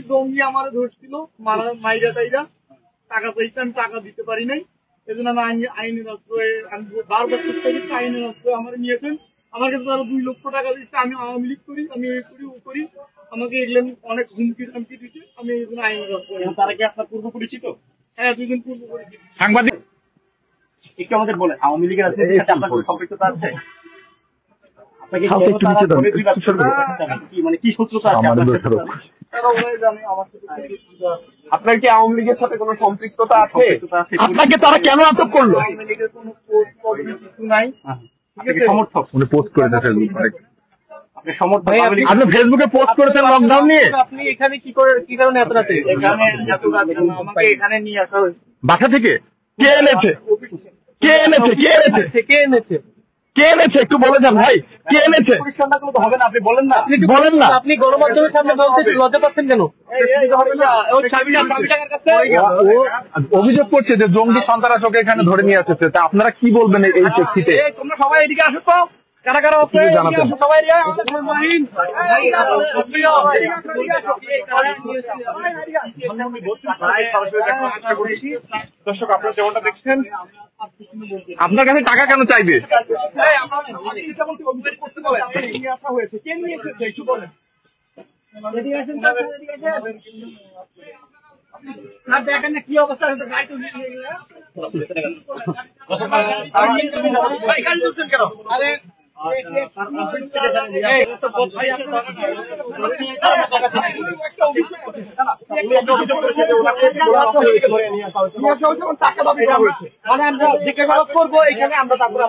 জঙ্গি আমার ধরছিল মাইরা টাইরা টাকা চাইতে আমি টাকা দিতে পারি নাই। এজন্য আমি আইনের আশ্রয়ে আমি বারবার চেষ্টা করছি, আইনের আশ্রয়ে আমার নিয়েছেন। আমার কাছে আরো 2 লক্ষ টাকা দিচ্ছে। আমি আওয়ামী লীগ করি, আমি এই করি ও করি, আমাকে এগুলো অনেক হুমকি ধামকি দিচ্ছে। আমি এই জন্য আইনের আশ্রয়ে। তারা কি আপনার পূর্ব পরিচিত? হ্যাঁ, 2 দিন পূর্ব পরিচিত। সাংবাদিক একটু আমাদের বলেন, আওয়ামী লীগের সাথে আপনার কোনো সম্পৃক্ততা আছে? মানে কি শত্রুতা আছে আপনার? কি আওয়ামী লীগের সাথে কোনো সম্পৃক্ততা আছে? আপনাকে তারা কেন আটক করলো? আওয়ামী লীগের কোনো কিছু নাই। সমর্থক উনি পোস্ট করেছেন আপনি সমর্থক? আপনি ফেসবুকে পোস্ট করেছেন লকডাউন নিয়ে। আপনি এখানে কি কারণে এত রাতে? এখানে আমাকে এখানে নিয়ে আসা হয়েছে বাসা থেকে। কে এনেছে? কে এনেছে? কে এনেছে? কে এনেছে? কে এনেছে একটু বলে যান ভাই, কে এনেছে? পরিষ্কার করলে তো হবে না, আপনি বলেন না। আপনি বলেন না। আপনি গণমাধ্যমের সামনে বলতে লজ্জা পাচ্ছেন কেন? অভিযোগ করছে যে জঙ্গি সন্ত্রাস ওকে এখানে ধরে নিয়ে আসছে। তা আপনারা কি বলবেন এই প্রেক্ষিতে? তোমরা সবাই এদিকে আসো তো, কারা কারা আছে জানাতেন। সবাই দর্শক, আপনারা যেমনটা দেখছেন, আপনার কাছে টাকা কেন চাইবে? কে নিয়ে এসেছে একটু বলেন। দেখেন না কি অবস্থা হয়েছে, গাড়ি তো নিয়ে মানে আমরা জিজ্ঞাসাবাদ করবো এখানে, আমরা তারপরে